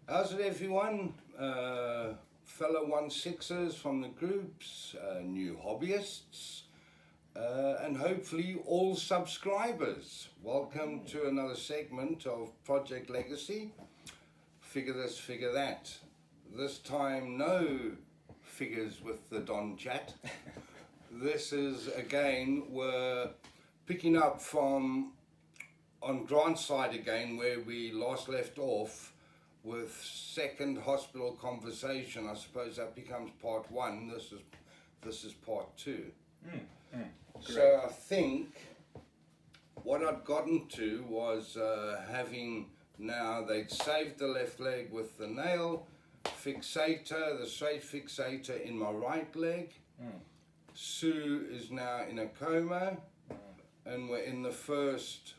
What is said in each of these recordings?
How's it, everyone? Fellow 1/6ers from the groups, new hobbyists, and hopefully all subscribers. Welcome to another segment of Project Legacy. Figure this, figure that. This time, no figures with the Don chat. This is, again, we're picking up from on Grant's side again, where we last left off with second hospital conversation. I suppose that becomes part one. This is part two. So I think what I'd gotten to was having now they'd saved the left leg with the nail fixator, the straight fixator in my right leg. Sue is now in a coma, and we're in the first,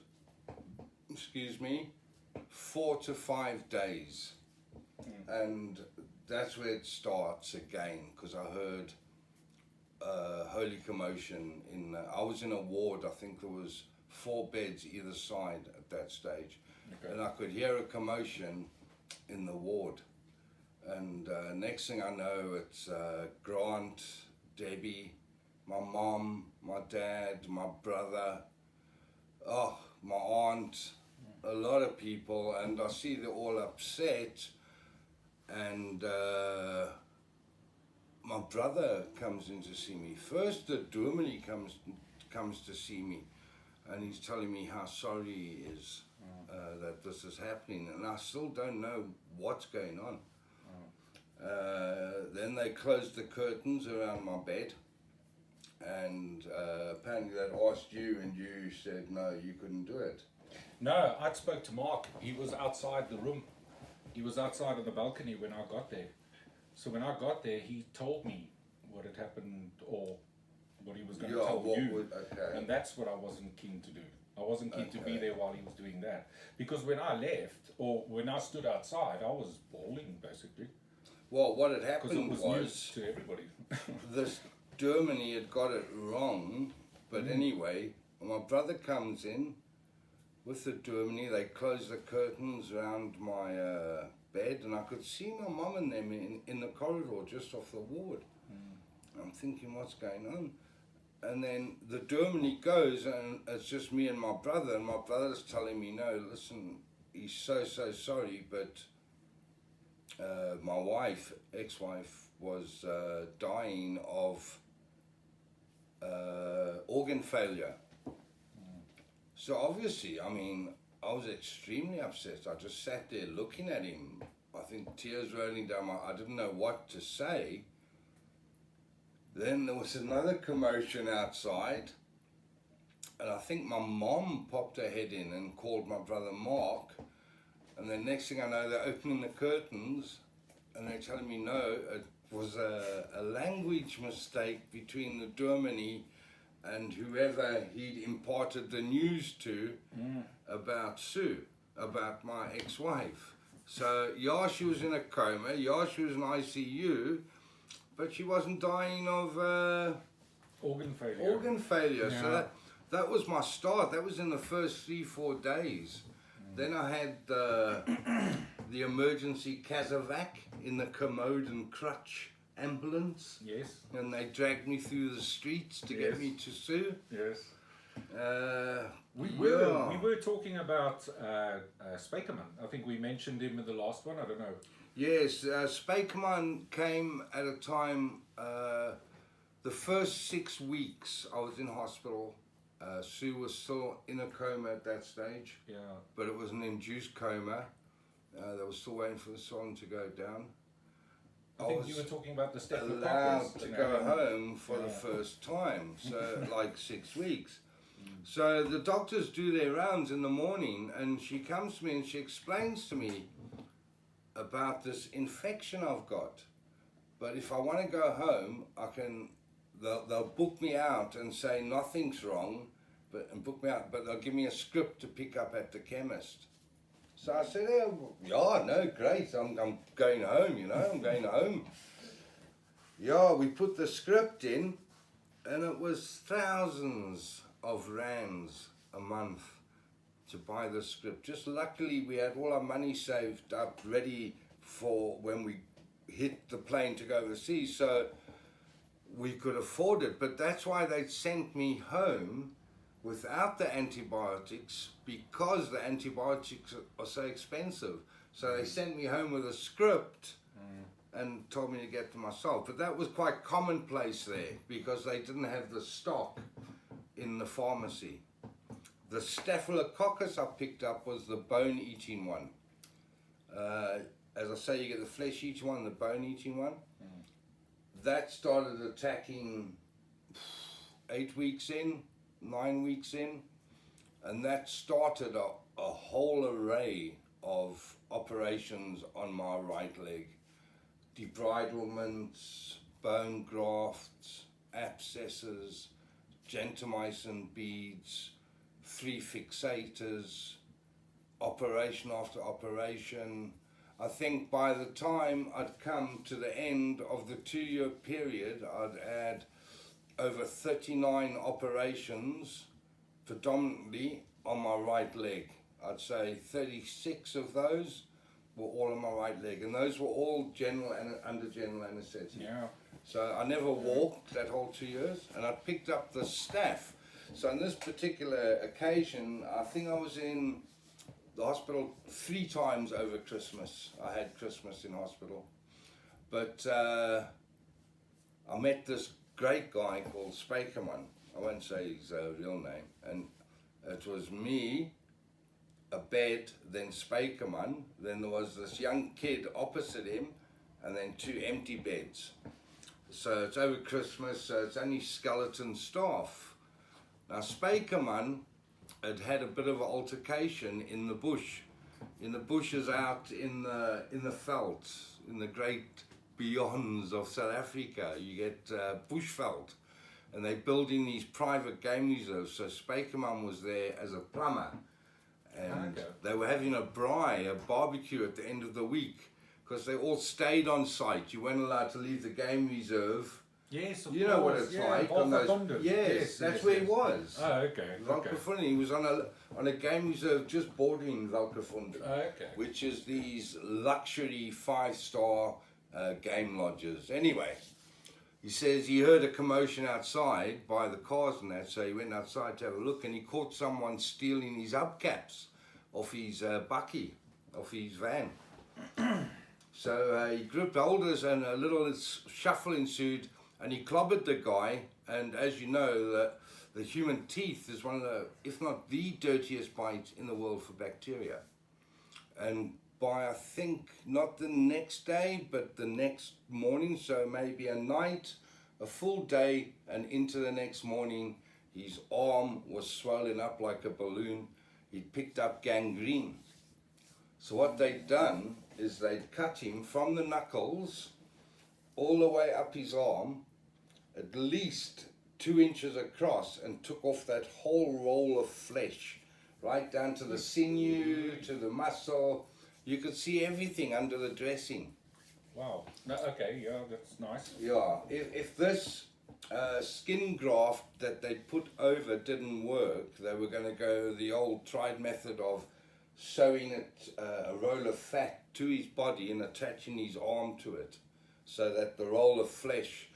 4 to 5 days. And that's where it starts again, because I heard holy commotion. I was in a ward. I think there was 4 beds either side at that stage. Okay. And I could hear a commotion in the ward. And next thing I know, it's Grant, Debbie, my mom, my dad, my brother, my aunt, a lot of people, and I see they're all upset. And my brother comes in to see me. First, the dominee comes to see me, and he's telling me how sorry he is that this is happening, and I still don't know what's going on. Then they closed the curtains around my bed, and apparently they'd asked you, and you said no, you couldn't do it. No, I spoke to Mark. He was outside the room. He was outside on the balcony when I got there. So when I got there, he told me what had happened, or what he was going to tell you. Okay. And that's what I wasn't keen to do. I wasn't keen to be there while he was doing that. Because when I left, or when I stood outside, I was bawling, basically. Well, what had happened was news to everybody. This dominee had got it wrong, but anyway, my brother comes in with the dominee. They closed the curtains around my bed, and I could see my mum and them in the corridor just off the ward. I'm thinking, what's going on? And then the dominee goes, and it's just me and my brother, and my brother's telling me, no, listen, he's so sorry, but my wife, ex-wife, was dying of organ failure. So obviously, I mean, I was extremely upset. I just sat there looking at him. I think tears rolling down I didn't know what to say. Then there was another commotion outside, and I think my mom popped her head in and called my brother Mark. And then next thing I know, they're opening the curtains, and they're telling me no, it was a language mistake between the dominee and whoever he'd imparted the news to about Sue, about my ex-wife. So, yeah, she was in a coma, yeah, she was in ICU, but she wasn't dying of Organ failure. Yeah. So that was my start. That was in the first 3-4 days. Then I had the emergency casevac in the commode and crutch ambulance. Yes. And they dragged me through the streets to get me to Sue. Yes. We were talking about Spakerman. I think we mentioned him in the last one. I don't know. Yes, Spakerman came at a time. The first 6 weeks I was in hospital. Sue was still in a coma at that stage. Yeah. But it was an induced coma. They were still waiting for the sun to go down. I think you were talking about the allowed to go home for the first time, so like 6 weeks. So the doctors do their rounds in the morning, and she comes to me and she explains to me about this infection I've got. But if I want to go home, they'll book me out and say nothing's wrong, and book me out, but they'll give me a script to pick up at the chemist. So I said, yeah, no, great, I'm going home, I'm going home. Yeah, we put the script in, and it was thousands of rands a month to buy the script. Just luckily we had all our money saved up, ready for when we hit the plane to go overseas, so we could afford it. But that's why they sent me home without the antibiotics, because the antibiotics are so expensive. So they sent me home with a script and told me to get to myself. But that was quite commonplace there because they didn't have the stock in the pharmacy. The staphylococcus I picked up was the bone-eating one. As I say, you get the flesh-eating one, the bone-eating one. That started attacking 8 weeks in, 9 weeks in, and that started a whole array of operations on my right leg. Debridlements, bone grafts, abscesses, gentamicin beads, 3 fixators, operation after operation. I think by the time I'd come to the end of the 2-year period, I'd had over 39 operations, predominantly on my right leg. I'd say 36 of those were all on my right leg, and those were all under general anesthetic. Yeah. So I never walked that whole 2 years, and I picked up the staph. So on this particular occasion, I think I was in the hospital 3 times over Christmas. I had Christmas in hospital. But I met this great guy called Spijkerman. I won't say his real name. And it was me, a bed, then Spijkerman, then there was this young kid opposite him, and then 2 empty beds. So it's over Christmas, so it's only skeleton staff. Now Spijkerman had a bit of an altercation in the bush. In the bushes out in the veld, in the great beyonds of South Africa, you get bushveld. And they're building these private game reserves. So Spijkerman was there as a plumber. And they were having a braai, a barbecue at the end of the week, because they all stayed on site. You weren't allowed to leave the game reserve. Yes, of you know what it's like on those. Yes, that's where he was. Oh, okay. Valkefunde. He was on a game reserve just bordering Valkefunde, which is these luxury 5-star game lodges. Anyway, he says he heard a commotion outside by the cars and that, so he went outside to have a look, and he caught someone stealing his hubcaps off his bakkie, off his van. So he gripped holders and a little shuffle ensued, and he clobbered the guy. And as you know, the human teeth is one of the, if not the dirtiest bite in the world for bacteria. And by, I think, not the next day, but the next morning, so maybe a night, a full day, and into the next morning, his arm was swollen up like a balloon. He'd picked up gangrene. So what they'd done is they'd cut him from the knuckles all the way up his arm, at least 2 inches across, and took off that whole roll of flesh, right down to the sinew, to the muscle. You could see everything under the dressing. Wow. No, okay, yeah, that's nice. Yeah, if this skin graft that they put over didn't work, they were going to go the old tried method of sewing a roll of fat to his body and attaching his arm to it, so that the roll of flesh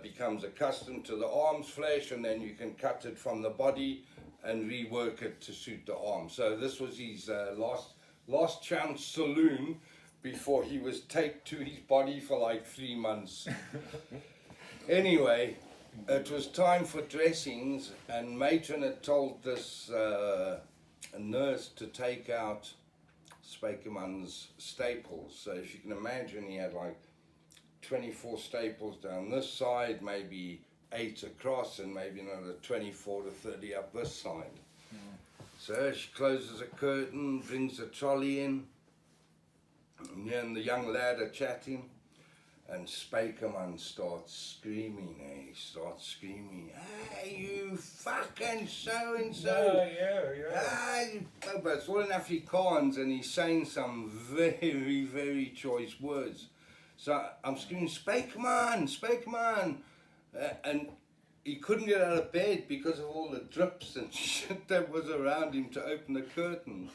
becomes accustomed to the arm's flesh, and then you can cut it from the body and rework it to suit the arm. So this was his last chance saloon before he was taped to his body for like 3 months. Anyway, it was time for dressings, and Matron had told this nurse to take out Spijkerman's staples. So if you can imagine, he had like 24 staples down this side, maybe 8 across, and maybe another 24 to 30 up this side. So she closes a curtain, brings the trolley in, and then the young lad are chatting, and Spijkerman starts screaming. He starts screaming, "Hey, you fucking so-and-so! But it's all in Afrikaans, and he's saying some very, very choice words. So I'm screaming, Spijkerman, Spijkerman! And he couldn't get out of bed because of all the drips and shit that was around him to open the curtain.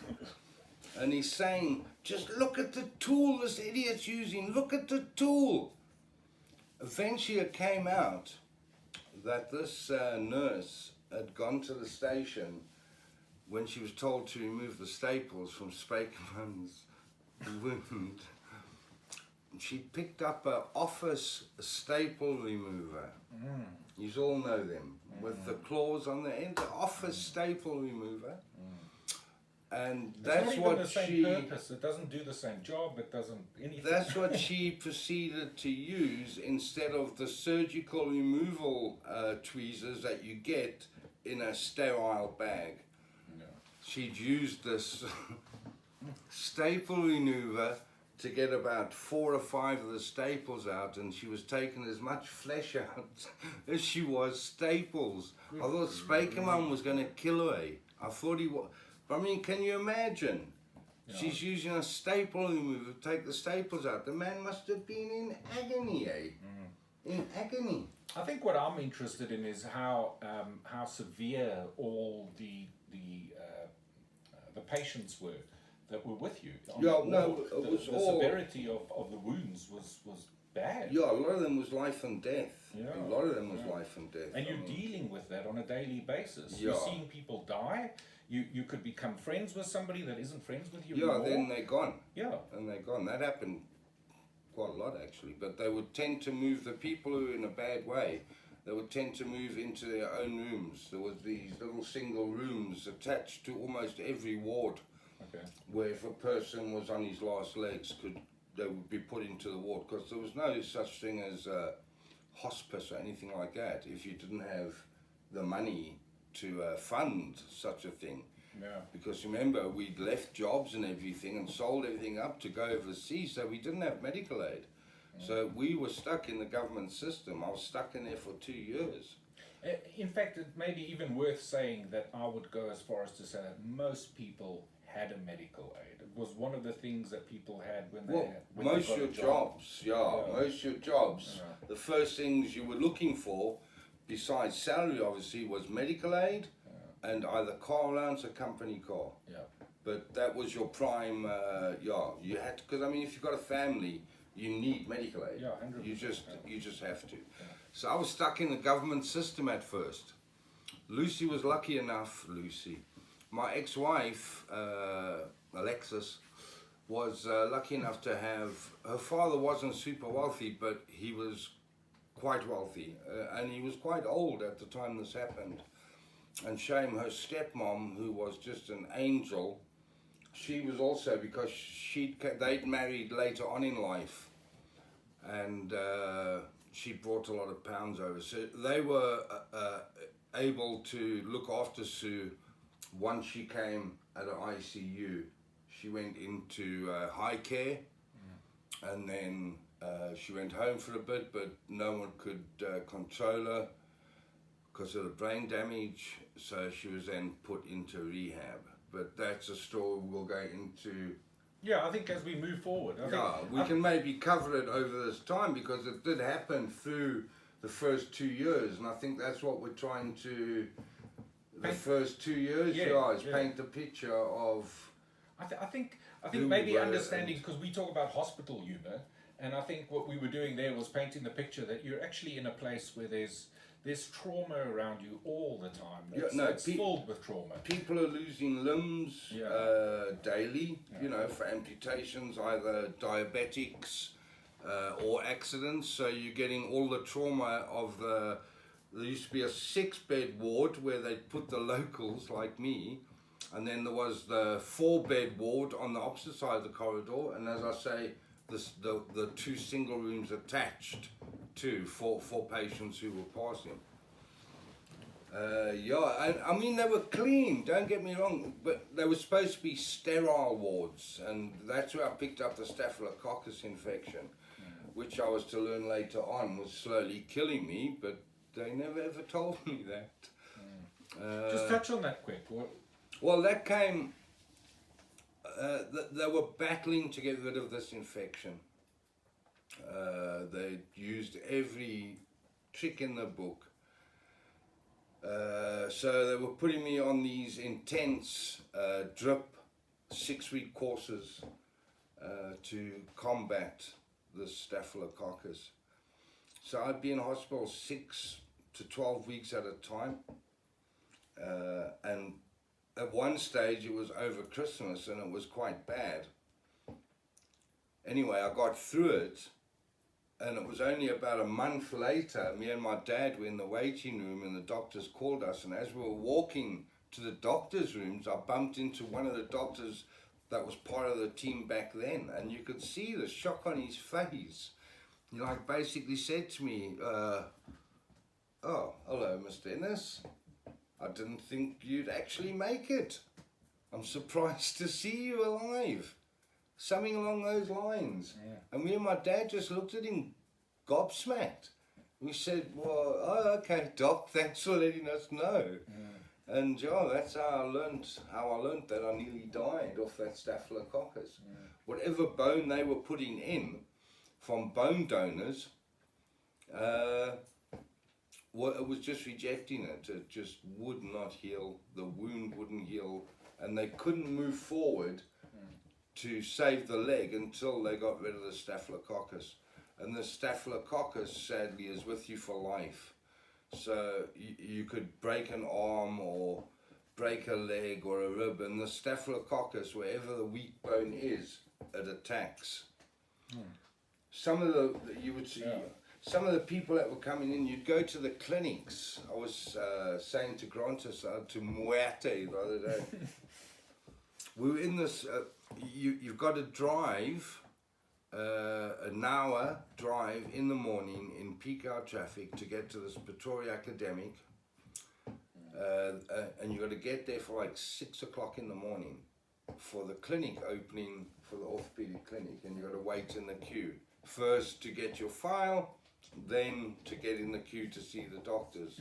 And he's saying, just look at the tool this idiot's using, look at the tool. Eventually it came out that this nurse had gone to the station when she was told to remove the staples from Spakeman's wound. She picked up an office staple remover. You all know them, with the claws on the end, the office staple remover. And that's it's not what even the same she. purpose. It doesn't do the same job. It doesn't anything. That's what she proceeded to use instead of the surgical removal tweezers that you get in a sterile bag. No. She'd used this staple remover to get about 4 or 5 of the staples out, and she was taking as much flesh out as she was staples. I thought Spakeman was going to kill her. I thought he was. I mean, can you imagine? Yeah. She's using a staple remover to take the staples out. The man must have been in agony, In agony. I think what I'm interested in is how severe all the patients were that were with you. On Yeah, the no, ward. it was the all. severity of the wounds was bad. Yeah, a lot of them was life and death. Yeah, A lot of them was yeah. life and death. And you're I mean, dealing with that on a daily basis. Yeah. You're seeing people die. You could become friends with somebody that isn't friends with you yeah, anymore. then they're gone. Yeah. And they're gone. That happened quite a lot actually. But they would tend to move the people who were in a bad way. They would tend to move into their own rooms. There was these little single rooms attached to almost every ward, Okay. where if a person was on his last legs, they would be put into the ward, because there was no such thing as hospice or anything like that if you didn't have the money to fund such a thing. Yeah. Because remember, we'd left jobs and everything and sold everything up to go overseas, so we didn't have medical aid. So we were stuck in the government system. I was stuck in there for 2 years. In fact, it may be even worth saying that I would go as far as to say that most people had a medical aid. It was one of the things that people had when Well, when most they of got your a job. jobs, most of your jobs, Yeah. the first things you were looking for, besides salary obviously, was medical aid and either car allowance or company car. Yeah. But that was your prime, you had to, because I mean, if you've got a family, you need medical aid. Yeah, 100%, You just have to. So I was stuck in the government system at first. Lucy was lucky enough, my ex-wife, Alexis, was lucky enough to have, her father wasn't super wealthy, but he was quite wealthy. And he was quite old at the time this happened. And shame, her stepmom, who was just an angel, she was also, because they'd married later on in life, and she brought a lot of pounds over. So they were able to look after Sue once she came out of ICU. She went into high care, and then she went home for a bit, but no one could control her because of the brain damage, so she was then put into rehab. But that's a story we'll go into. Yeah, I think as we move forward, We can maybe cover it over this time, because it did happen through the first 2 years, and I think that's what we're trying to. The first 2 years, is paint the picture of. I think who maybe we were understanding, and- because we talk about hospital humour, and I think what we were doing there was painting the picture that you're actually in a place where there's trauma around you all the time. It's filled with trauma. People are losing limbs daily, Yeah. for amputations, either diabetics or accidents. So you're getting all the trauma of there used to be a 6-bed ward where they'd put the locals like me, and then there was the 4-bed ward on the opposite side of the corridor, and as I say, the 2 single rooms attached to for patients who were passing. I mean, they were clean, don't get me wrong, but they were supposed to be sterile wards, and that's where I picked up the staphylococcus infection, which I was to learn later on was slowly killing me, but they never ever told me that. Just touch on that quick. Well, that came, they were battling to get rid of this infection. They used every trick in the book. So they were putting me on these intense drip 6-week courses to combat the staphylococcus. So I'd be in hospital 6 to 12 weeks at a time, and at one stage it was over Christmas and it was quite bad. Anyway, I got through it, and it was only about a month later, me and my dad were in the waiting room and the doctors called us, and as we were walking to the doctors' rooms, I bumped into one of the doctors that was part of the team back then, and you could see the shock on his face. He like basically said to me, "Oh, hello, Mr. Ennis. I didn't think you'd actually make it. I'm surprised to see you alive." Something along those lines. Yeah. And me and my dad just looked at him gobsmacked. We said, "Well, oh, okay, Doc, thanks for letting us know." Yeah. And yeah, that's how I learned that I nearly died off that staphylococcus. Yeah. Whatever bone they were putting in from bone donors, well, it was just rejecting it. It just would not heal. The wound wouldn't heal, and they couldn't move forward to save the leg until they got rid of the staphylococcus. And the staphylococcus, sadly, is with you for life. So you could break an arm or break a leg or a rib, and the staphylococcus, wherever the weak bone is, it attacks. Some of you would see, some of the people that were coming in, you'd go to the clinics. I was saying to Grantis, to Muerte the other day, we were in this, you've got to drive an hour drive in the morning in peak hour traffic to get to this Pretoria Academic, and you've got to get there for like 6 o'clock in the morning for the clinic opening for the orthopedic clinic, and you've got to wait in the queue. First to get your file, then to get in the queue to see the doctors.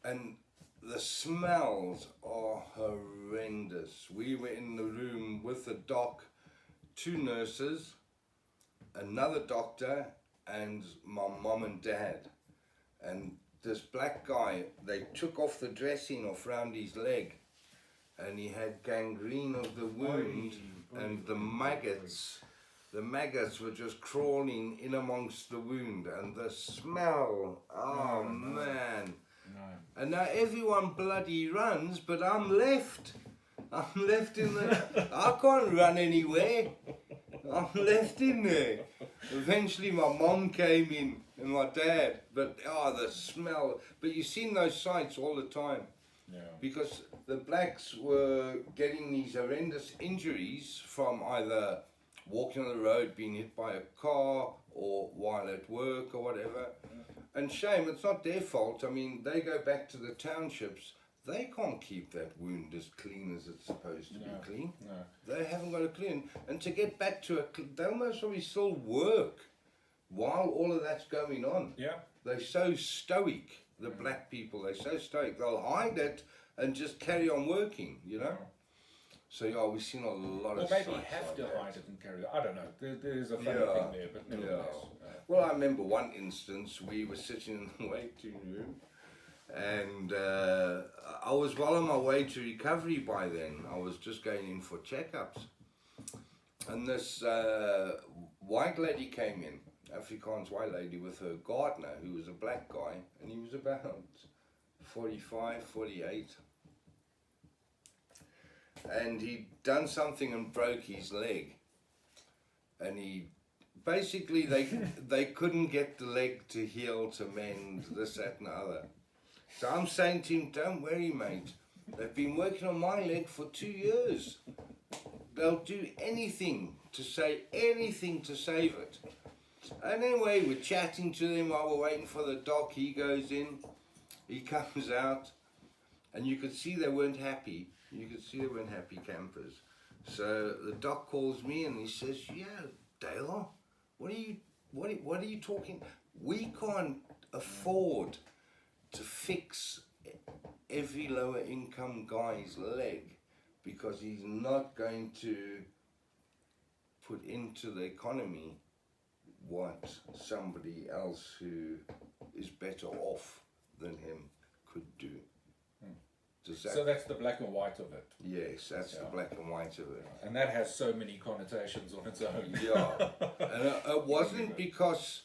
And the smells are horrendous. We were in the room with the doc, 2 nurses, another doctor, and my mom and dad. And this black guy, they took off the dressing off round his leg, and he had gangrene of the wound, and the maggots were just crawling in amongst the wound, and the smell, oh man. No. And now everyone bloody runs, but I'm left. I'm left in the... I can't run anywhere. I'm left in there. Eventually my mom came in and my dad, but the smell. But you've seen those sights all the time. Yeah. Because the blacks were getting these horrendous injuries from either walking on the road, being hit by a car, or while at work or whatever. And shame, it's not their fault. I mean, they go back to the townships. They can't keep that wound as clean as it's supposed to be clean. No. They haven't got it clean. And to get back to they'll most probably still work while all of that's going on. Yeah. They're so stoic, the black people. They're so stoic. They'll hide it and just carry on working, you know. So yeah, we've seen a lot Or of maybe sites have like to that. hide it and carry it. I don't know. There's a funny Yeah. thing there, but nevertheless. Well, I remember one instance, we were sitting in the waiting room, and I was well on my way to recovery by then. I was just going in for checkups. And this white lady came in, Afrikaans white lady, with her gardener, who was a black guy, and he was about 45, 48. And he'd done something and broke his leg. And he basically, they couldn't get the leg to heal, to mend, this, that and the other. So I'm saying to him, don't worry mate, they've been working on my leg for 2 years. They'll do anything to save it. And anyway, we're chatting to them while we're waiting for the doc. He goes in, he comes out, and you could see they weren't happy. You could see they weren't happy campers. So the doc calls me and he says, "Yeah, Dale, what are you talking? We can't afford to fix every lower income guy's leg because he's not going to put into the economy what somebody else who is better off than him could do." Does that? So that's the black and white of it. Yes, that's the black and white of it. And that has so many connotations on its own. Yeah, and it wasn't because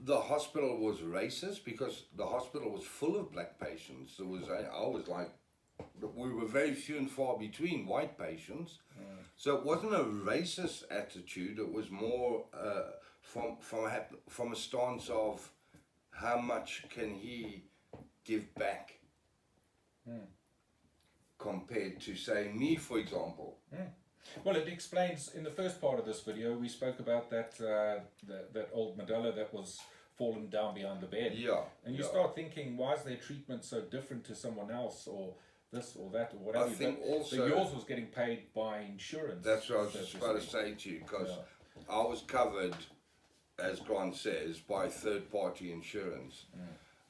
the hospital was racist, because the hospital was full of black patients. There was, I was like, we were very few and far between white patients. So it wasn't a racist attitude. It was more from a stance of how much can he give back compared to, say, me, for example. Well, it explains, in the first part of this video, we spoke about that that old Mandela that was fallen down behind the bed. Yeah. And you start thinking, why is their treatment so different to someone else, or this or that, or whatever? I think also... But yours was getting paid by insurance. That's what I was just about to say to you, because I was covered, as Grant says, by third-party insurance.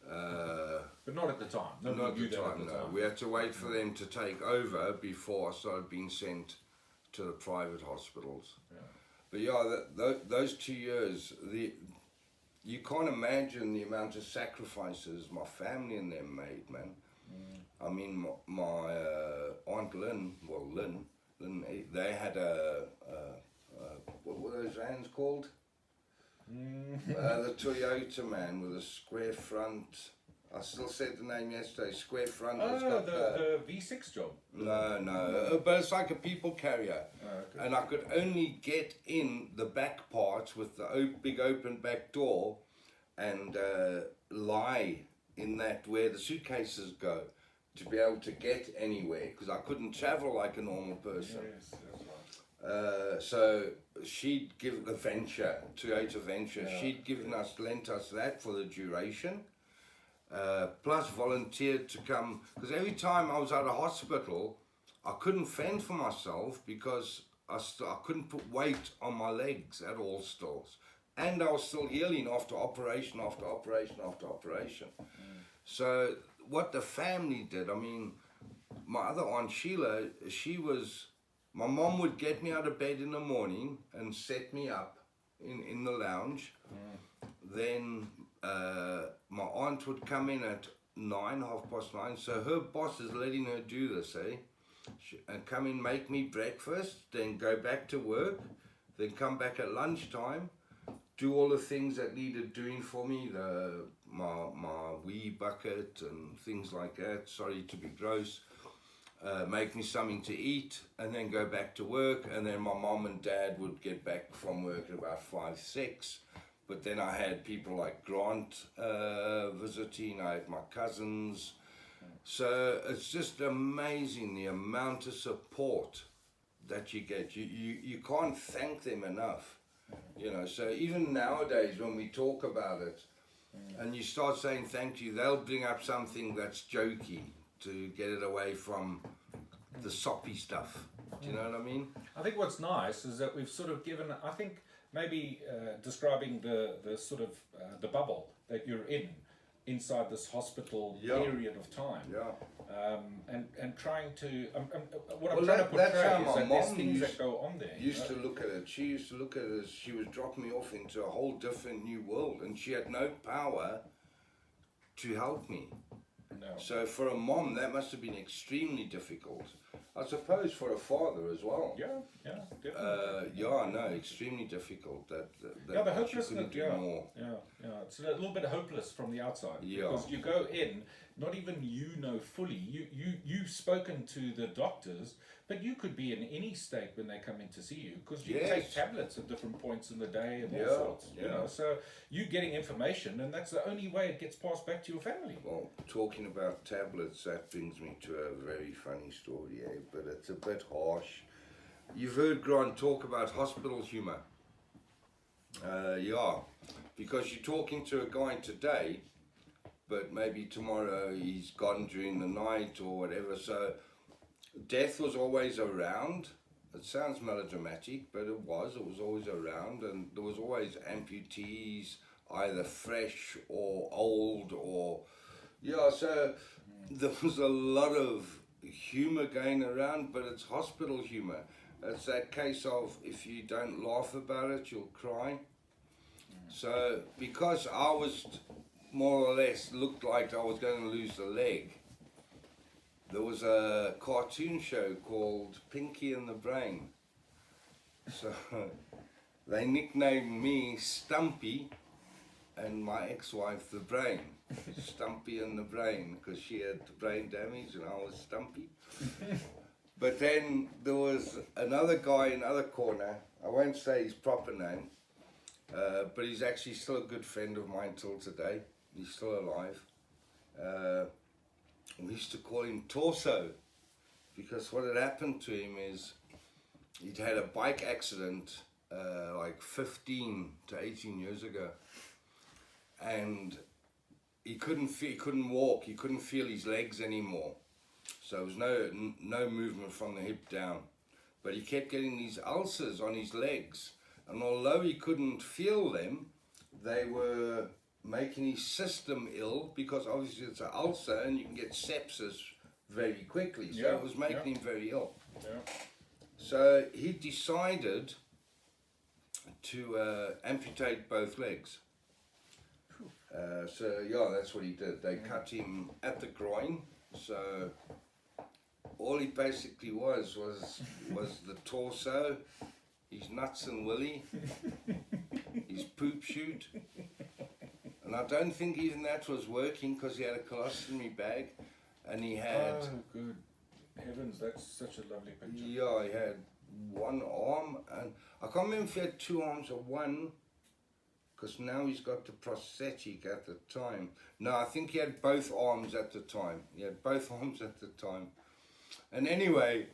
But not at the time. Not at the time, no. We had to wait for them to take over before I started being sent to the private hospitals. But yeah, those 2 years, you can't imagine the amount of sacrifices my family and them made, man. I mean, my Aunt Lynn, they had what were those vans called? The Toyota, man, with a square front. I still said the name yesterday. Square front. Oh, the V6 job. No, but it's like a people carrier. And I could only get in the back part with the big open back door and lie in that where the suitcases go to be able to get anywhere, because I couldn't travel like a normal person. Yes, that's right. So she'd given the Venture, Toyota Venture, she'd lent us that for the duration, plus volunteered to come, because every time I was at a hospital, I couldn't fend for myself because I couldn't put weight on my legs at all still. And I was still healing after operation after operation after operation. So what the family did, I mean, my other Aunt Sheila, my mom would get me out of bed in the morning and set me up in the lounge. Then my aunt would come in at 9:30. So her boss is letting her do this, and come in, make me breakfast, then go back to work, then come back at lunchtime, do all the things that needed doing for me, my wee bucket and things like that. Sorry to be gross. Make me something to eat, and then go back to work. And then my mom and dad would get back from work at about 5, 6. But then I had people like Grant visiting. I had my cousins. So it's just amazing the amount of support that you get. You can't thank them enough. You know, so even nowadays when we talk about it and you start saying thank you, they'll bring up something that's jokey to get it away from the soppy stuff. Do you know what I mean? I think what's nice is that we've sort of given, I think maybe describing the sort of the bubble that you're inside this hospital period of time. And trying to, what I'm trying to portray is that there's things that go on there. Used to look at it. She used to look at it as she was dropping me off into a whole different new world, and she had no power to help me. No. So for a mom, that must have been extremely difficult. I suppose for a father as well. Yeah, definitely. Extremely difficult. That the hopelessness. More. It's a little bit hopeless from the outside. Yeah. Because you go in, not even you know fully. You've spoken to the doctors, but you could be in any state when they come in to see you, because you take tablets at different points in the day and all sorts. You know, so you're getting information, and that's the only way it gets passed back to your family. Well, talking about tablets, that brings me to a very funny story, but it's a bit harsh. You've heard Grant talk about hospital humour. Because you're talking to a guy today, but maybe tomorrow he's gone during the night or whatever. So death was always around. It sounds melodramatic, but it was always around, and there was always amputees, either fresh or old, or so there was a lot of humour going around, but it's hospital humour. It's that case of, if you don't laugh about it, you'll cry. So because I was more or less looked like I was going to lose a leg, there was a cartoon show called Pinky and the Brain. So they nicknamed me Stumpy and my ex-wife the Brain. Stumpy and the Brain, because she had brain damage and I was Stumpy. But then there was another guy in the other corner, I won't say his proper name, but he's actually still a good friend of mine till today. He's still alive. We used to call him Torso, because what had happened to him is he'd had a bike accident like 15 to 18 years ago, and he couldn't walk, he couldn't feel his legs anymore. So there was no movement from the hip down. But he kept getting these ulcers on his legs. And although he couldn't feel them, they were making his system ill, because obviously it's an ulcer and you can get sepsis very quickly. So it was making him very ill. Yeah. So he decided to amputate both legs. So yeah, that's what he did. They cut him at the groin. So all he basically was the torso, his nuts and willy, his poop chute, and I don't think even that was working, because he had a colostomy bag, and he had. Oh, good heavens! That's such a lovely picture. Yeah, he had one arm, and I can't remember if he had two arms or one, because now he's got the prosthetic at the time. No, I think he had both arms at the time. He had both arms at the time. And anyway,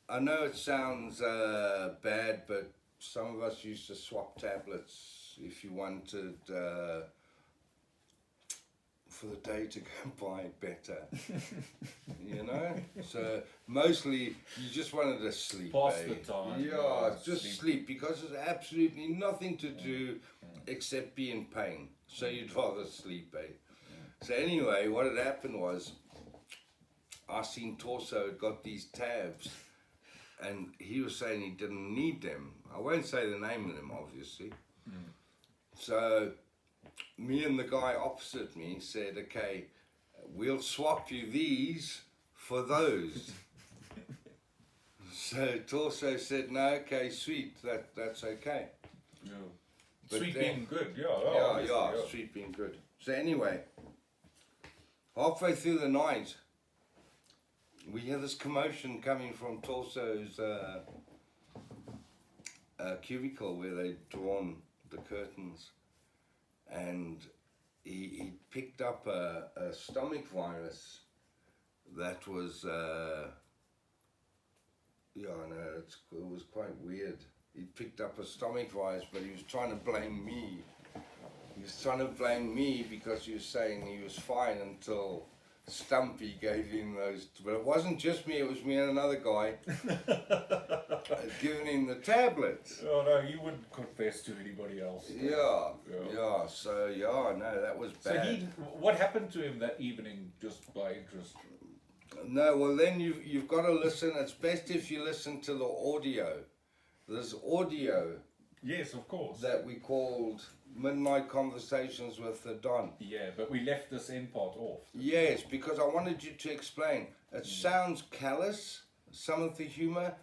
I know it sounds bad, but some of us used to swap tablets if you wanted for the day to go by better. You know? So mostly you just wanted to sleep. Pass the time. Yeah, just sleep, because there's absolutely nothing to do except be in pain. So you'd rather sleep, eh? So anyway, what had happened was, I seen Torso had got these tabs, and he was saying he didn't need them. I won't say the name of them, obviously. So me and the guy opposite me said, okay, we'll swap you these for those. So Torso said, no, okay, sweet, that's okay. Yeah. But Sweet then- being good, Yeah, sweet being good. So anyway, halfway through the night, we hear this commotion coming from Torso's cubicle where they'd drawn the curtains, and he picked up a stomach virus that was, it was quite weird. He picked up a stomach virus, but he was trying to blame me. He was trying to blame me because he was saying he was fine until Stumpy gave him those. But it wasn't just me, it was me and another guy had given him the tablets. Oh no, you wouldn't confess to anybody else. Yeah. So no, that was So bad. what happened to him that evening, just by interest? No, well then you've got to listen. It's best if you listen to the audio. There's audio Yes, of course. that we called Midnight Conversations with the Don. Yeah, but we left this end part off. Yes, because I wanted you to explain. It sounds callous, some of the humour,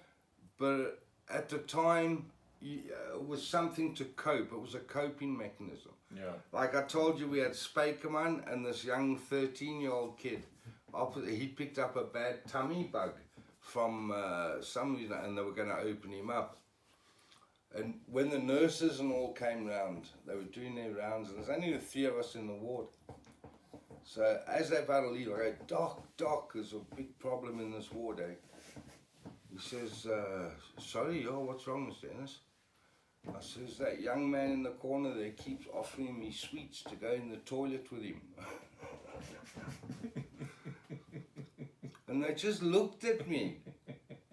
but at the time it was something to cope. It was a coping mechanism. Yeah. Like I told you, we had Spakerman and this young 13-year-old kid. He picked up a bad tummy bug from somebody, and they were going to open him up. And when the nurses and all came round, they were doing their rounds, and there's only the three of us in the ward. So as they're about to leave, I go, Doc, there's a big problem in this ward, eh? He says, sorry, what's wrong, Mr. Ennis? I says, that young man in the corner there keeps offering me sweets to go in the toilet with him. And they just looked at me.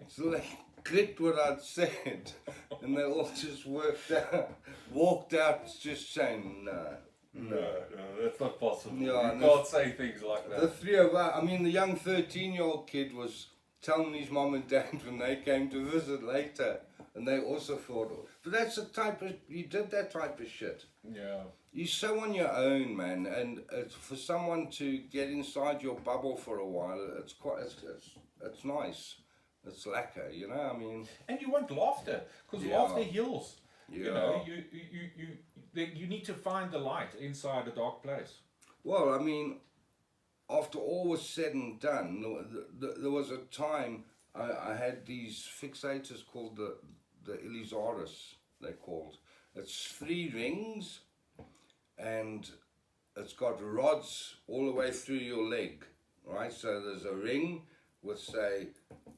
So they clicked what I'd said, and they all just walked out just saying, no, that's not possible. Yeah, you no. can't say things like that. The three of us, the young 13-year-old kid was telling his mom and dad when they came to visit later, And they also thought, but that's the type of, you did that type of shit. Yeah. You're so on your own, man, and for someone to get inside your bubble for a while, it's nice. It's lacquer, you know. I mean, And you want laughter, because Yeah. laughter heals. You know, Yeah. you need to find the light inside a dark place. well, I mean, after all was said and done, there was a time I had these fixators called the Ilisaris, they're called. It's 3 rings, and it's got rods all the way through your leg, right? So there's a ring with, say,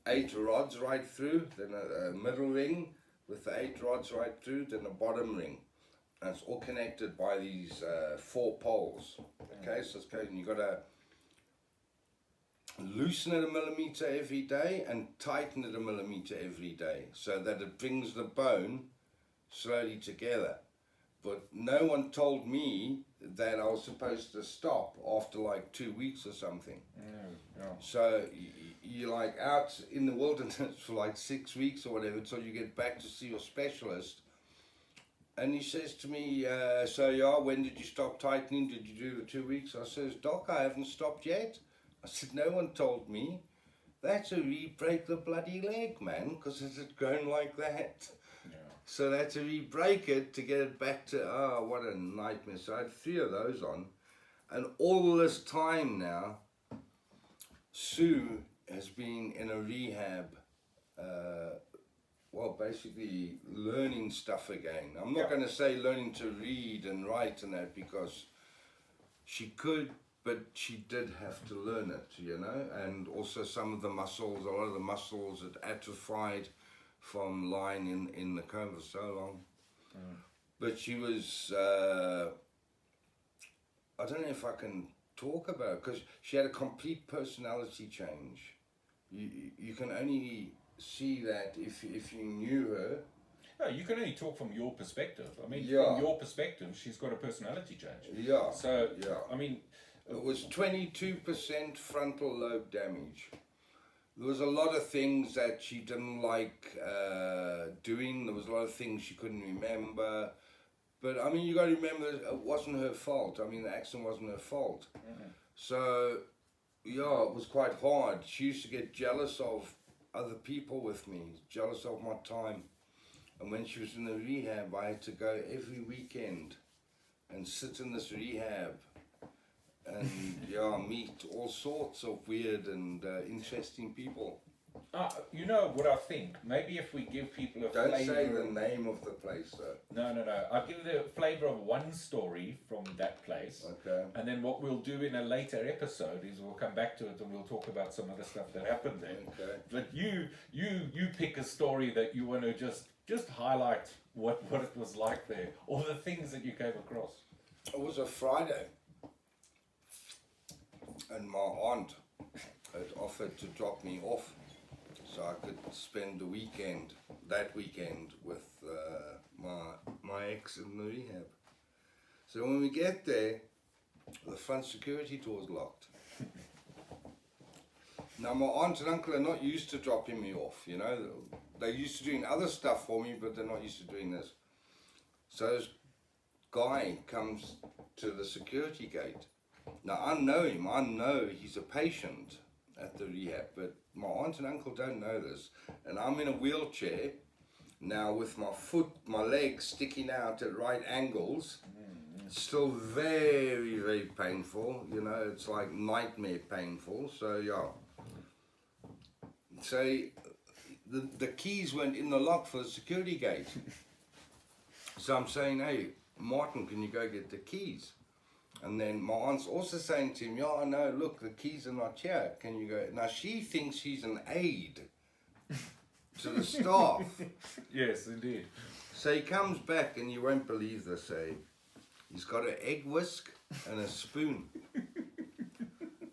8 rods right through, then a middle ring with the 8 rods right through, then a bottom ring. And it's all connected by these 4 poles. Okay, so it's going, you got to loosen it a millimeter every day and tighten it a millimeter every day so that it brings the bone slowly together. But no one told me that I was supposed to stop after like 2 weeks or something. Yeah. So you're like out in the wilderness for like 6 weeks or whatever until you get back to see your specialist. And he says to me, so yeah, when did you stop tightening? Did you do the 2 weeks? I says, Doc, I haven't stopped yet. I said, no one told me. That's a re-break the bloody leg, man, because it had grown like that. Yeah. So they had to re-break it to get it back to, oh, what a nightmare. So I had 3 of those on. And all this time now, Sue has been in a rehab, basically learning stuff again. I'm not going to say learning to read and write and that, because she could, but she did have to learn it, you know. And also some of the muscles, a lot of the muscles had atrophied from lying in the coma for so long. But she was, I don't know if I can talk about it, because she had a complete personality change. You can only see that if you knew her. No, you can only talk from your perspective. I mean, Yeah. from your perspective, she's got a personality change. Yeah. So, yeah. I mean, It was 22% frontal lobe damage. There was a lot of things that she didn't like doing. There was a lot of things she couldn't remember. But I mean, you got to remember, it wasn't her fault. I mean, the accident wasn't her fault. So, yeah, it was quite hard. She used to get jealous of other people with me, jealous of my time. And when she was in the rehab, I had to go every weekend and sit in this rehab and meet all sorts of weird and interesting people. you know what I think? Maybe if we give people a Don't flavor. say the name of the place, though. No. I'll give the flavor of one story from that place. Okay. And then what we'll do in a later episode is we'll come back to it and we'll talk about some other stuff that happened there. Okay. But you pick a story that you want to just highlight what it was like there, or the things that you came across. It was a Friday, and my aunt had offered to drop me off so I could spend that weekend with my ex in the rehab. So when we get there, the front security door's locked. Now my aunt and uncle are not used to dropping me off, you know. They're used to doing other stuff for me, but they're not used to doing this. So this guy comes to the security gate. Now I know him, I know he's a patient at the rehab, but my aunt and uncle don't know this. And I'm in a wheelchair now with my legs sticking out at right angles. Still very, very painful, you know, it's like nightmare painful. So yeah. So the keys weren't in the lock for the security gate. So I'm saying, hey, Martin, can you go get the keys? And then my aunt's also saying to him, yeah, no, look, the keys are not here. Can you go? Now she thinks he's an aide to the staff. Yes, indeed. So he comes back, and you won't believe this, eh? He's got an egg whisk and a spoon.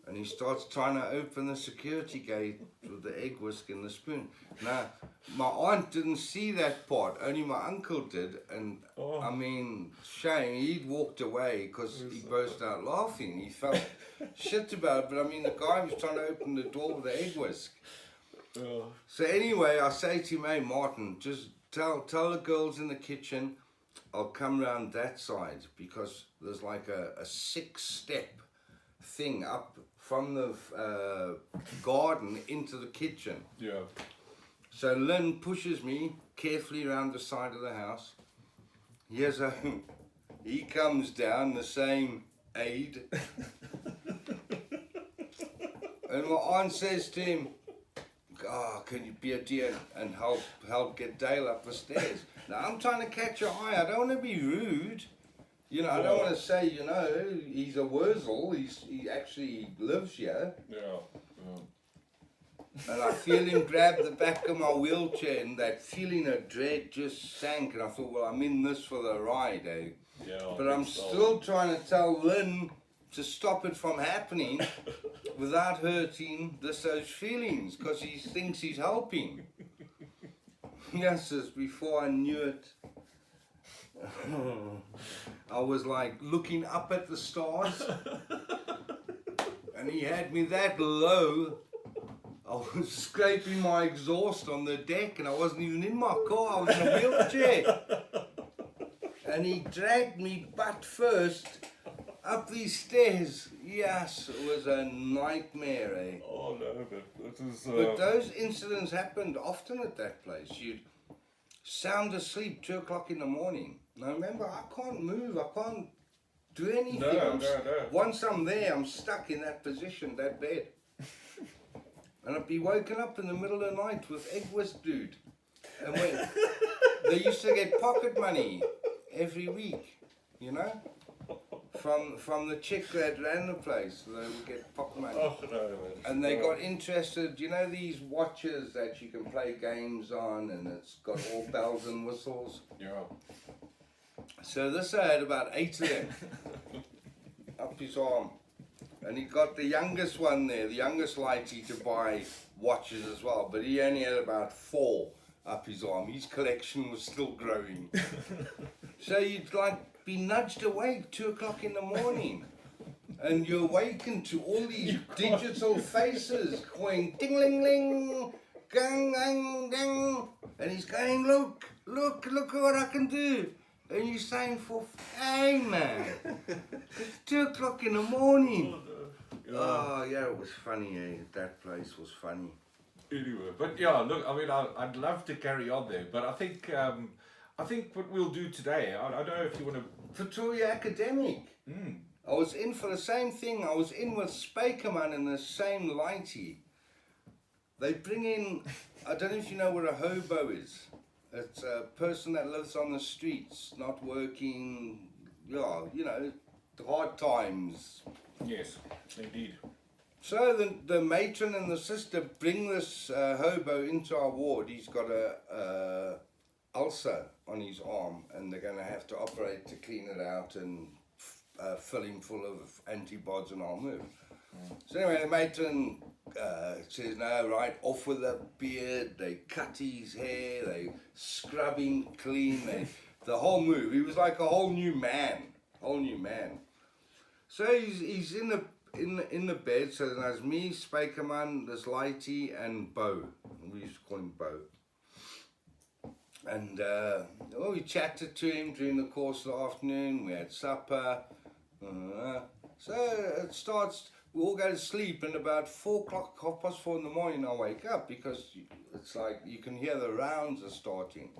And he starts trying to open the security gate with the egg whisk and the spoon. Now, my aunt didn't see that part, only my uncle did. And I mean, shame, he'd walked away because he burst out laughing. He felt shit about it, but I mean, the guy was trying to open the door with the egg whisk. So anyway, I say to him, hey, Martin, just tell the girls in the kitchen I'll come round that side, because there's like a 6-step thing up from the garden into the kitchen. Yeah. So Lynn pushes me carefully around the side of the house. He comes down, the same aid. And my aunt says to him, can you be a dear and help get Dale up the stairs? Now I'm trying to catch your eye. I don't want to be rude. You know, I don't want to say, he's a Wurzel. He actually lives here. Yeah. And I feel him grab the back of my wheelchair, and that feeling of dread just sank. And I thought, well, I'm in this for the ride, eh? Yeah. But I'm still trying to tell Lynn to stop it from happening without hurting those feelings, because he thinks he's helping. Yes, before I knew it, I was like looking up at the stars, and he had me that low. I was scraping my exhaust on the deck, and I wasn't even in my car, I was in a wheelchair. And he dragged me butt first up these stairs. Yes, it was a nightmare, eh? Oh no, but this is. But those incidents happened often at that place. You'd sound asleep 2 o'clock in the morning. Now remember, I can't move, I can't do anything. No. Once I'm there, I'm stuck in that position, that bed. And I'd be woken up in the middle of the night with egg whisk, dude. And when they used to get pocket money every week, from the chick that ran the place. They would get pocket money. Oh no, man. And they got interested, these watches that you can play games on, and it's got all bells and whistles. Yeah. So this had about 8 of them up his arm. And he got the youngest one there, the youngest lighty, to buy watches as well. But he only had about 4 up his arm. His collection was still growing. So you'd be nudged awake 2 o'clock in the morning. And you awaken to all these digital faces going ding-ling-ling, gang-gang-gang. And he's going, look at what I can do. And you're saying, hey man, it's 2 o'clock in the morning. Oh yeah, it was funny, eh? That place was funny. Anyway, but yeah, look, I mean, I'd love to carry on there, but I think what we'll do today, I don't know if you want to... Pretoria Academic. I was in for the same thing. I was in with Spakerman and the same lighty. They bring in, I don't know if you know what a hobo is. It's a person that lives on the streets, not working, the hard times. Yes, indeed. So the matron and the sister bring this hobo into our ward. He's got a ulcer on his arm, and they're going to have to operate to clean it out and fill him full of antibiotics, and I'll move. So anyway, the matron says, no, right, off with the beard. They cut his hair, they scrub him clean, the whole move. He was like a whole new man. So he's in the bed. So there's me, Spakerman, this lighty, and Bo. We used to call him Bo. And we chatted to him during the course of the afternoon. We had supper. So it starts. We all go to sleep, and about 4 o'clock, 4:30 in the morning, I wake up, because it's like you can hear the rounds are starting.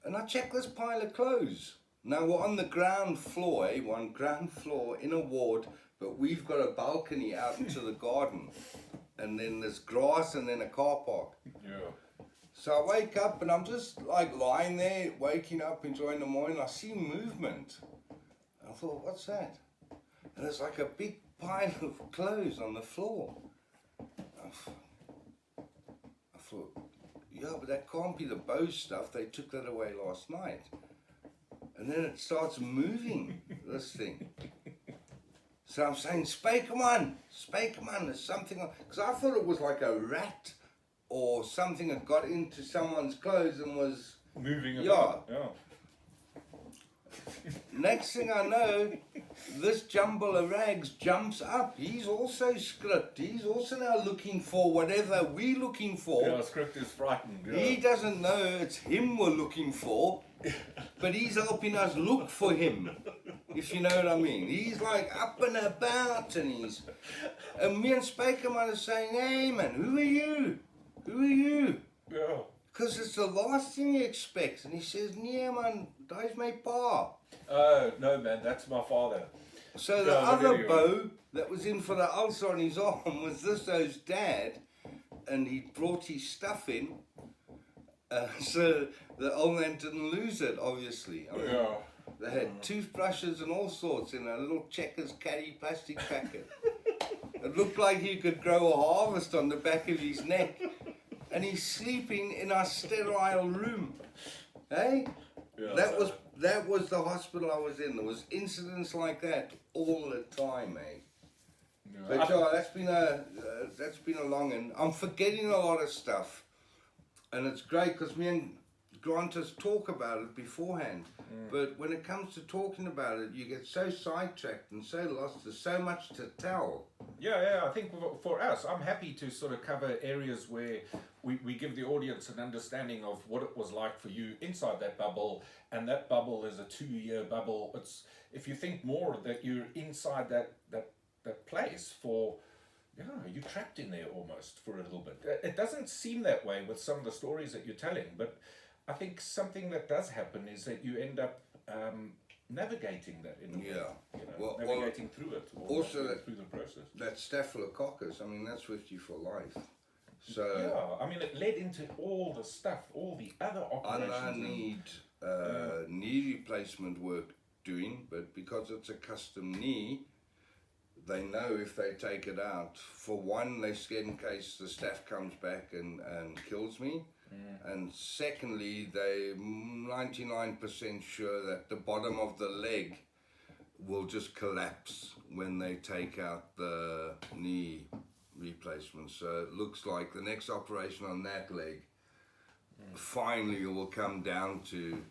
And I check this pile of clothes. Now we're on the ground floor, one ground floor in a ward, but we've got a balcony out into the garden, and then there's grass, and then a car park. Yeah. So I wake up, and I'm just like lying there, waking up, enjoying the morning. I see movement. And I thought, what's that? And it's like a big pile of clothes on the floor. I thought, yeah, but that can't be the bow stuff. They took that away last night. And then it starts moving, this thing. So I'm saying, Spakerman, there's something, because I thought it was like a rat or something that got into someone's clothes and was moving about. Yeah. next thing I know, this jumble of rags jumps up. He's also script. He's also now looking for whatever we're looking for. Yeah, script is frightened. Yeah. He doesn't know it's him we're looking for, but he's helping us look for him, if you know what I mean. He's like up and about, and me and Spakerman are saying, hey man, who are you? Who are you? Yeah. Because it's the last thing he expects. And he says, yeah man, that's my pa. Oh, no man, that's my father. So the Yeah, look other at you. bow that was in for the ulcer on his arm was this o's dad, and he brought his stuff in. So the old man didn't lose it, obviously. I mean, Yeah. they had toothbrushes and all sorts in a little Checkers caddy plastic packet. It looked like he could grow a harvest on the back of his neck. And he's sleeping in our sterile room. Hey? Yeah, That was the hospital I was in. There was incidents like that all the time, eh? Yeah. But yeah, that's been a long one. I'm forgetting a lot of stuff, and it's great because me and Grantis talk about it beforehand. But when it comes to talking about it, you get so sidetracked and so lost. There's so much to tell. Yeah, I think for us, I'm happy to sort of cover areas where we give the audience an understanding of what it was like for you inside that bubble, and that bubble is a 2-year bubble. It's, if you think more that you're inside that place for, you're trapped in there almost for a little bit. It doesn't seem that way with some of the stories that you're telling, but I think something that does happen is that you end up navigating that in a way, navigating through it, or also through the process. That staphylococcus, I mean, that's with you for life. So Yeah, I mean, it led into all the stuff, all the other operations. I need knee replacement work doing, but because it's a custom knee, they know if they take it out, for one, they're scared in case the staph comes back and kills me. And secondly, they're 99% sure that the bottom of the leg will just collapse when they take out the knee replacement. So it looks like the next operation on that leg finally will come down to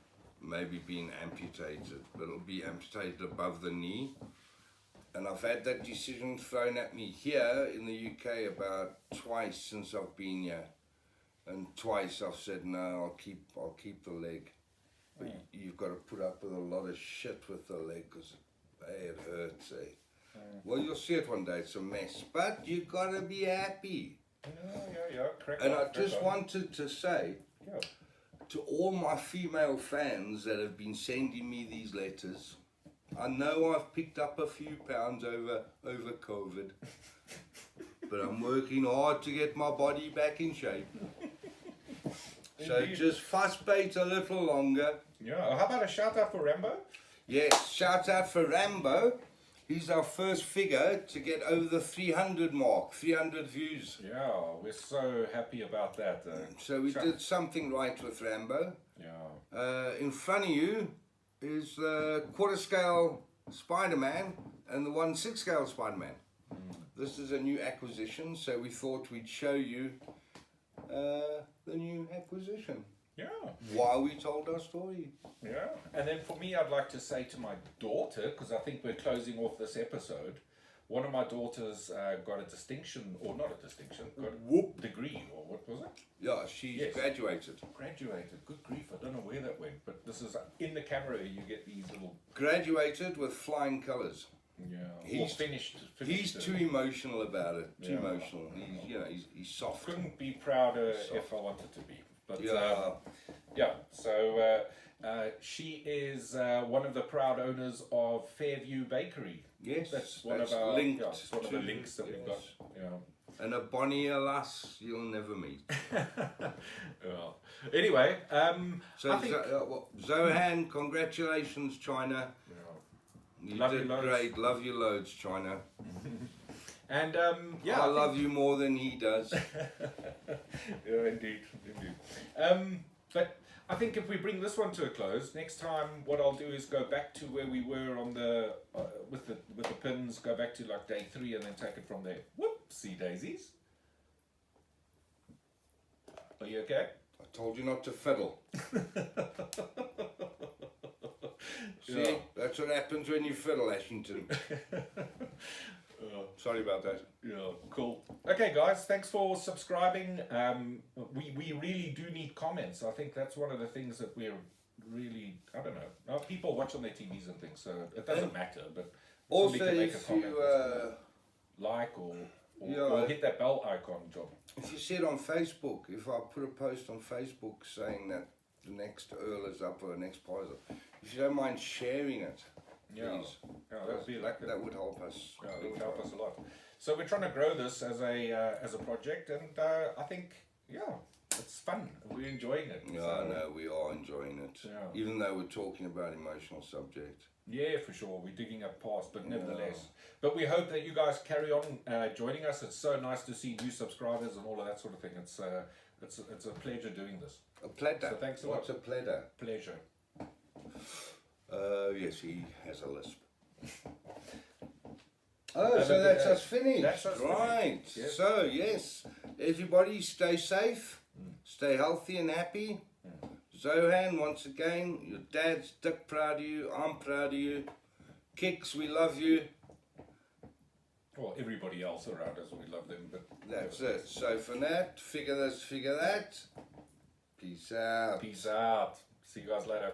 maybe being amputated, but it'll be amputated above the knee. And I've had that decision thrown at me here in the UK about twice since I've been here. And twice I've said, no, I'll keep the leg. But you've got to put up with a lot of shit with the leg because it hurts, eh? Well, you'll see it one day, it's a mess. But you've got to be happy. Yeah, correct. And I just wanted to say to all my female fans that have been sending me these letters, I know I've picked up a few pounds over COVID. But I'm working hard to get my body back in shape. So Indeed. just fast bait a little longer. Yeah, how about a shout out for Rambo? Yes, shout out for Rambo. He's our first figure to get over the 300 mark, 300 views. Yeah, we're so happy about that. So we did something right with Rambo. Yeah. In front of you is the quarter scale Spider-Man and the 1/6 scale Spider-Man. This is a new acquisition, so we thought we'd show you the new acquisition Yeah. while we told our story. Yeah. And then for me, I'd like to say to my daughter, because I think we're closing off this episode, one of my daughters got a distinction, or not a distinction, got a degree, or what was it? Yeah, she's Yes. graduated. Graduated. Good grief, I don't know where that went, but this is in the camera, you get these little, Graduated with flying colours. he's finished He's it. too emotional about it. Too Yeah. emotional. He's soft. Couldn't be prouder if I wanted to be. But Yeah. So she is one of the proud owners of Fairview Bakery. Yes, That's one that's of our linked it's one of the to- links that we've got. yes. Yeah. And a bonnier lass you'll never meet. Well, anyway, So I think Zohan, congratulations, China. yeah. You Love you did loads. great. Love you loads, China. And I love you more than he does. Yeah, indeed. But I think if we bring this one to a close, next time what I'll do is go back to where we were on the with the pins, go back to like day 3, and then take it from there. Whoopsie daisies. Are you okay? I told you not to fiddle. See, Yeah. that's what happens when you fiddle, Ashington. Sorry about that. Yeah, cool. Okay, guys, thanks for subscribing. We really do need comments. I think that's one of the things that we're really, I don't know. People watch on their TVs and things, so it doesn't matter. But Also, somebody can make a if comment, you like or Yeah. hit that bell icon, John. if you see it on Facebook, if I put a post on Facebook saying that the next Earl is up or the next part is up, if you don't mind sharing it, Yeah, please. yeah, that would be like that would help us. Yeah, it would help us a lot. So we're trying to grow this as a project, and I think it's fun. We're enjoying it. Yeah, So, no, we are enjoying it. Yeah. Even though we're talking about emotional subject. Yeah, for sure. We're digging up past, but nevertheless. But we hope that you guys carry on joining us. It's so nice to see new subscribers and all of that sort of thing. It's a pleasure doing this. A pleasure. So thanks a What's lot. a pleasure? Pleasure. Yes, he has a lisp. Oh, Have so a good that's day. us finished. That's us right. finished, yes. So, yes, everybody stay safe, stay healthy and happy. Zohan, once again, your dad's dick proud of you, I'm proud of you. Kicks, we love you. Well, everybody else around us, we love them, but That's it. So for that, figure this, figure that. Peace out. peace out. See you guys later.